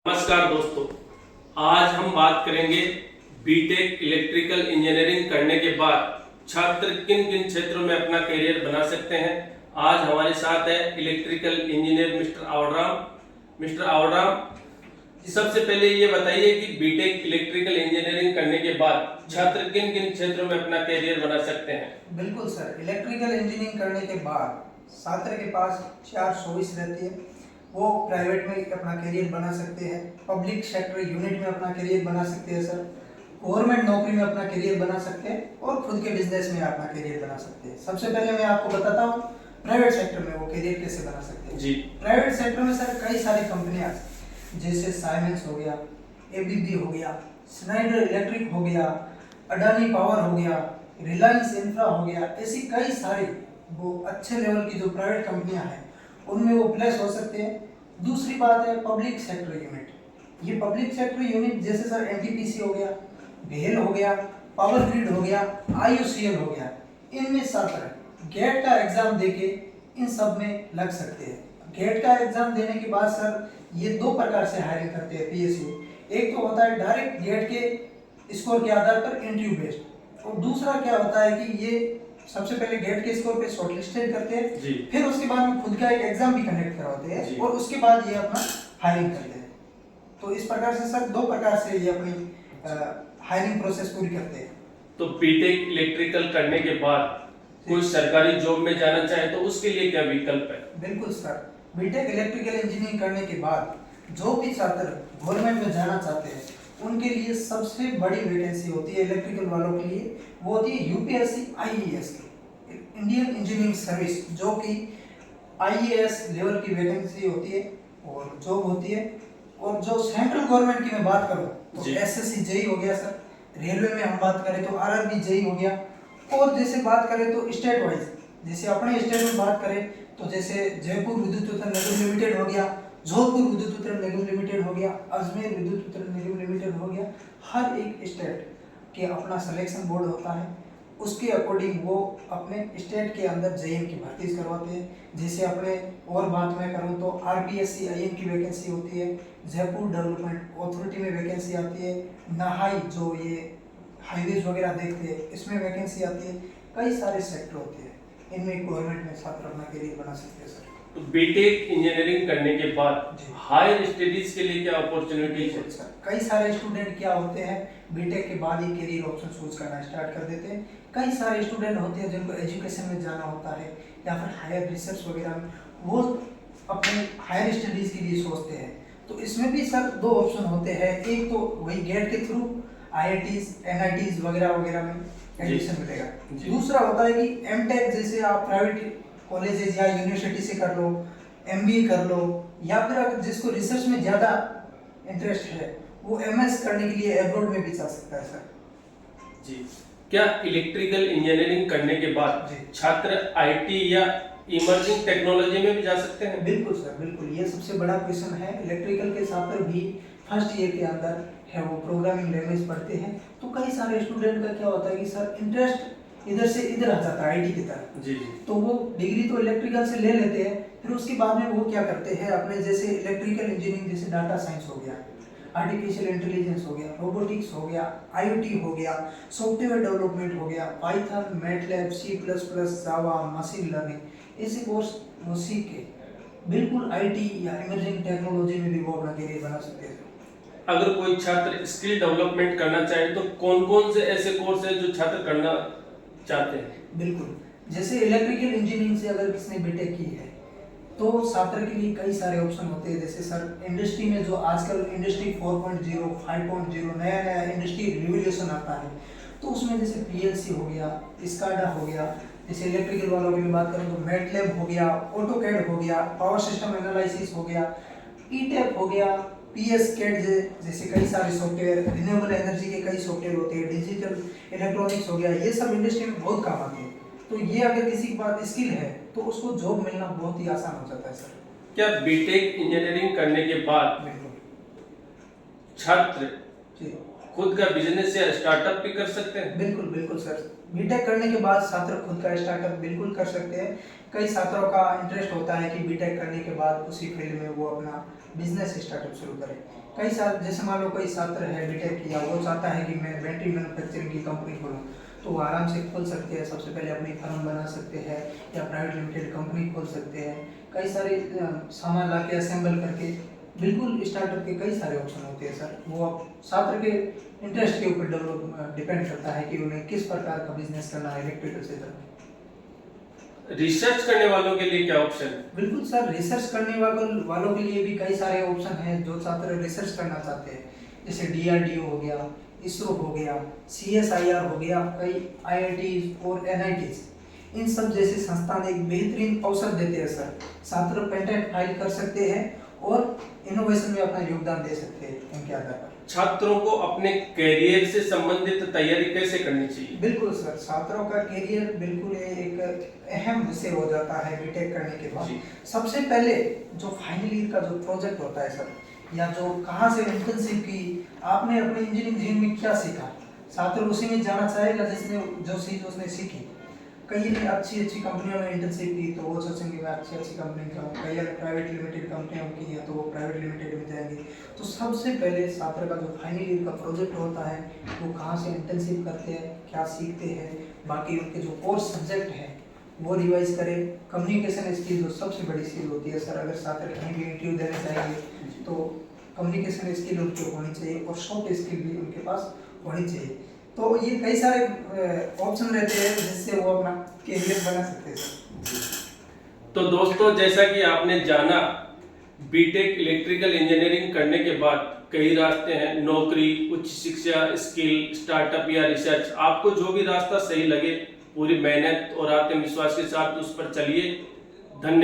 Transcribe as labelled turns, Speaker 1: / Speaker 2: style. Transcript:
Speaker 1: नमस्कार दोस्तों, आज हम बात करेंगे बीटेक इलेक्ट्रिकल इंजीनियरिंग करने के बाद छात्र किन किन क्षेत्रों में अपना करियर बना सकते हैं। आज हमारे साथ है इलेक्ट्रिकल इंजीनियर मिस्टर आवड़राम। सबसे पहले ये बताइए कि बीटेक इलेक्ट्रिकल इंजीनियरिंग करने के बाद छात्र किन किन क्षेत्रों में अपना करियर बना सकते हैं।
Speaker 2: बिल्कुल सर, इलेक्ट्रिकल इंजीनियरिंग करने के बाद छात्र के पास 4 चॉइस रहती है। वो प्राइवेट में अपना करियर बना सकते हैं, पब्लिक सेक्टर यूनिट में अपना करियर बना सकते हैं सर, गवर्नमेंट नौकरी में अपना करियर बना सकते हैं और खुद के बिजनेस में अपना करियर बना सकते हैं। सबसे पहले मैं आपको बताता हूँ प्राइवेट सेक्टर में वो करियर कैसे बना सकते हैं।
Speaker 1: जी,
Speaker 2: प्राइवेट सेक्टर में सर कई सारी कंपनियां जैसे साइमेंस हो गया, एबीबी हो गया, स्नाइडर इलेक्ट्रिक हो गया, अडानी पावर हो गया, रिलायंस इंफ्रा हो गया, ऐसी कई सारी वो अच्छे लेवल की जो प्राइवेट कंपनियां हैं उनमें वो प्लेस हो सकते हैं। दूसरी बात है पब्लिक सेक्टर यूनिट। ये पब्लिक सेक्टर यूनिट जैसे सर एनटीपीसी हो गया, भेल हो गया, पावर ग्रिड हो गया, आईयूसीएल हो गया, इनमें छात्र गेट का एग्जाम देके इन सब में लग सकते हैं। गेट का एग्जाम देने के बाद सर ये दो प्रकार से हायरिंग करते हैं पीएसयू। एक तो होता है डायरेक्ट गेट के स्कोर के आधार पर इंटरव्यू बेस्ड, और दूसरा क्या होता है कि ये सबसे पहले गेट के स्कोर पे शॉर्टलिस्टेड करते हैं, फिर उसके बाद में खुद का एक एग्जाम भी कंडक्ट करवाते हैं और उसके बाद ये अपना हायरिंग करते हैं। तो इस प्रकार से सर दो प्रकार से ये अपनी हायरिंग प्रोसेस पूरी करते हैं।
Speaker 1: तो बीटेक इलेक्ट्रिकल करने के बाद कोई सरकारी जॉब में जाना चाहे तो उसके लिए क्या विकल्प है।
Speaker 2: बिल्कुल सर, बीटेक इलेक्ट्रिकल इंजीनियरिंग करने के बाद जो भी छात्र गवर्नमेंट में जाना चाहते हैं उनके लिए सबसे बड़ी वैकेंसी होती है इलेक्ट्रिकल वालों के लिए, वो होती है यूपीएससी आईईएस की, इंडियन इंजीनियरिंग सर्विस, जो कि आईईएस लेवल की वैकेंसी होती है और जॉब होती है। और जो सेंट्रल गवर्नमेंट की मैं बात करूं तो एसएससी जेई हो गया सर, रेलवे में हम बात करें तो आरआरबी जेई हो गया, और जैसे बात करें तो स्टेट वाइज जैसे अपने स्टेट में बात करें तो जैसे जयपुर विद्युत वितरण निगम लिमिटेड हो गया, जोधपुर विद्युत वितरण निगम लिमिटेड हो गया, अजमेर विद्युत वितरण निगम लिमिटेड हो गया। हर एक स्टेट के अपना सिलेक्शन बोर्ड होता है, उसके अकॉर्डिंग वो अपने स्टेट के अंदर जेईएम की भर्ती करवाते हैं। जैसे अपने और बात मैं करूं तो आरपीएससी आईएम की वैकेंसी होती है, जयपुर डेवलपमेंट अथॉरिटी में वैकेंसी आती है, नहाई जो ये हाईवेज वगैरह देखते हैं इसमें वैकेंसी आती है। कई सारे सेक्टर होते हैं, इनमें गवर्नमेंट में छात्र अपना करियर बना सकते हैं सर।
Speaker 1: तो बीटेक इंजीनियरिंग करने के बाद हायर स्टडीज के लिए क्या अपॉर्चुनिटीज है
Speaker 2: सर? कई सारे स्टूडेंट क्या होते हैं बीटेक के बाद ही करियर ऑप्शन चूज करना स्टार्ट कर देते हैं। कई सारे स्टूडेंट होते हैं जिनको एजुकेशन में जाना होता है या फिर हायर रिसर्च वगैरह में, वो अपने हायर स्टडीज के लिए सोचते हैं। तो इसमें भी सर दो ऑप्शन होते हैं, एक तो वही गेट के थ्रू आईआईटीज एनआईटीज वगैरह वगैरह में एडमिशन मिलेगा, दूसरा होता है कि एमटेक जैसे आप प्राइवेट कॉलेजेस या यूनिवर्सिटी से कर लो, एमबीए कर लो, या फिर अगर जिसको रिसर्च में ज़्यादा इंटरेस्ट है वो एमएस करने के लिए एब्रॉड में भी जा सकता है सर।
Speaker 1: जी, क्या इलेक्ट्रिकल इंजीनियरिंग करने के बाद छात्र आईटी या इमर्जिंग टेक्नोलॉजी में भी जा सकते हैं।
Speaker 2: बिल्कुल सर, बिल्कुल, ये सबसे बड़ा क्वेश्चन है। इलेक्ट्रिकल के छात्र भी फर्स्ट ईयर के अंदर है वो प्रोग्रामिंग लैंग्वेज पढ़ते हैं, तो कई सारे स्टूडेंट का क्या होता है कि सर इंटरेस्ट इधर से इधर आ जाता है आईटी की तरफ।
Speaker 1: जी।
Speaker 2: तो वो डिग्री तो इलेक्ट्रिकल से ले लेते हैं, फिर उसके बाद में वो क्या करते हैं अपने जैसे इलेक्ट्रिकल इंजीनियरिंग जैसे डाटा साइंस हो गया, आर्टिफिशियल इंटेलिजेंस हो गया, रोबोटिक्स हो गया, आईओटी हो गया, सॉफ्टवेयर डेवलपमेंट हो गया, Python, MATLAB, C plus plus, Java, machine learning, ऐसे कोर्स वो सीख के बिल्कुल आईटी या इमर्जिंग टेक्नोलॉजी में भी वो अपना करियर बना सकते हैं।
Speaker 1: अगर कोई छात्र स्किल डेवलपमेंट करना चाहे तो कौन कौन से ऐसे कोर्स है जो छात्र करना चाहते हैं।
Speaker 2: बिल्कुल, जैसे इलेक्ट्रिकल इंजीनियरिंग से अगर किसने बीटेक की है तो छात्र के लिए कई सारे ऑप्शन होते हैं। जैसे सर इंडस्ट्री में जो आजकल इंडस्ट्री 4.0 5.0 नया नया इंडस्ट्री रिवोल्यूशन आता है, तो उसमें जैसे पीएलसी हो गया, स्काडा हो गया, जैसे इलेक्ट्रिकल वालों की बात करें तो मैटलैब हो गया, ऑटोकैड हो गया, पावर सिस्टम एनालिसिस हो गया, ईटेप हो गया, पीएसकेड जैसे कई सारे सॉफ्टवेयर, रिन्यूएबल एनर्जी के कई सॉफ्टवेयर होते हैं, डिजिटल इलेक्ट्रॉनिक्स हो गया, ये सब इंडस्ट्री में बहुत काम आते हैं। तो ये अगर किसी के पास स्किल है तो उसको जॉब मिलना बहुत ही आसान हो जाता है सर।
Speaker 1: क्या बीटेक इंजीनियरिंग करने के बाद छात्र खुद का बिजनेस या स्टार्टअप भी कर सकते हैं।
Speaker 2: बिल्कुल बिल्कुल सर, बीटेक करने के बाद छात्र खुद का स्टार्टअप बिल्कुल कर सकते हैं। कई छात्रों का इंटरेस्ट होता है कि बीटेक करने के बाद उसी फील्ड में वो अपना बिजनेस स्टार्टअप शुरू करें, कई सारे, जैसे मान लो कोई छात्र है बीटेक किया, वो चाहता है कि मैं बैटरी मैन्युफैक्चरिंग की कंपनी खोलूँ, तो वो आराम से खोल सकते हैं। सबसे पहले अपनी फर्म बना सकते हैं या प्राइवेट लिमिटेड कंपनी खोल सकते हैं। कई सारे सामान ला के असेंबल करके बिल्कुल स्टार्टअप के कई सारे ऑप्शन होते हैं सर। वो अब छात्र के इंटरेस्ट के ऊपर डिपेंड करता है कि उन्हें किस प्रकार का बिजनेस करना है इलेक्ट्रिकल क्षेत्र में।
Speaker 1: रिसर्च करने वालों के लिए क्या ऑप्शन है?
Speaker 2: बिल्कुल सर, रिसर्च करने वालों के लिए भी कई सारे ऑप्शन हैं। जो छात्र रिसर्च करना चाहते हैं, जैसे DRDO हो गया, इसरो हो गया, CSIR हो गया, कई IITs और NITs, इन सब जैसे संस्थान एक बेहतरीन अवसर देते हैं सर। छात्र पेटेंट फाइल कर सकते हैं और इनोवेशन में अपना योगदान दे सकते हैं इनके आधार पर।
Speaker 1: छात्रों को अपने करियर से संबंधित तैयारी कैसे करनी चाहिए?
Speaker 2: बिल्कुल सर, छात्रों का करियर बिल्कुल एक अहम विषय हो जाता है बीटेक करने के बाद। सबसे पहले जो फाइनल ईयर का जो प्रोजेक्ट होता है सर, या जो कहाँ से इंटर्नशिप की, आपने अपने इंजीनियरिंग जीवन में क्या सीखा, छात्र उसी में जाना चाहेगा जिसने जो चीज़ उसने सीखी। कई ने अच्छी कंपनियों में इंटर्नशिप की तो वो सोचेंगे मैं अच्छी कंपनी जाऊँ। कई प्राइवेट लिमिटेड कंपनियों की है तो वो प्राइवेट लिमिटेड में जाएंगे। तो सबसे पहले छात्र का जो फाइनल ईयर का प्रोजेक्ट होता है, वो कहाँ से इंटर्नशिप करते हैं, क्या सीखते हैं, बाकी उनके जो कोर्स सब्जेक्ट हैं वो रिवाइज करें। कम्युनिकेशन स्किल जो सबसे बड़ी स्किल होती है सर, अगर छात्र कहीं भी इंटरव्यू देने जाएंगे तो कम्युनिकेशन स्किल उनकी होनी चाहिए और सॉफ्ट स्किल भी उनके पास होनी चाहिए। तो ये कई सारे ऑप्शन रहते हैं जिससे वो अपना करियर बना सकते हैं।
Speaker 1: तो दोस्तों, जैसा कि आपने जाना, बीटेक इलेक्ट्रिकल इंजीनियरिंग करने के बाद कई रास्ते हैं, नौकरी, उच्च शिक्षा, स्किल, स्टार्टअप या रिसर्च। आपको जो भी रास्ता सही लगे पूरी मेहनत और आत्मविश्वास के साथ उस पर चलिए। धन्यवाद।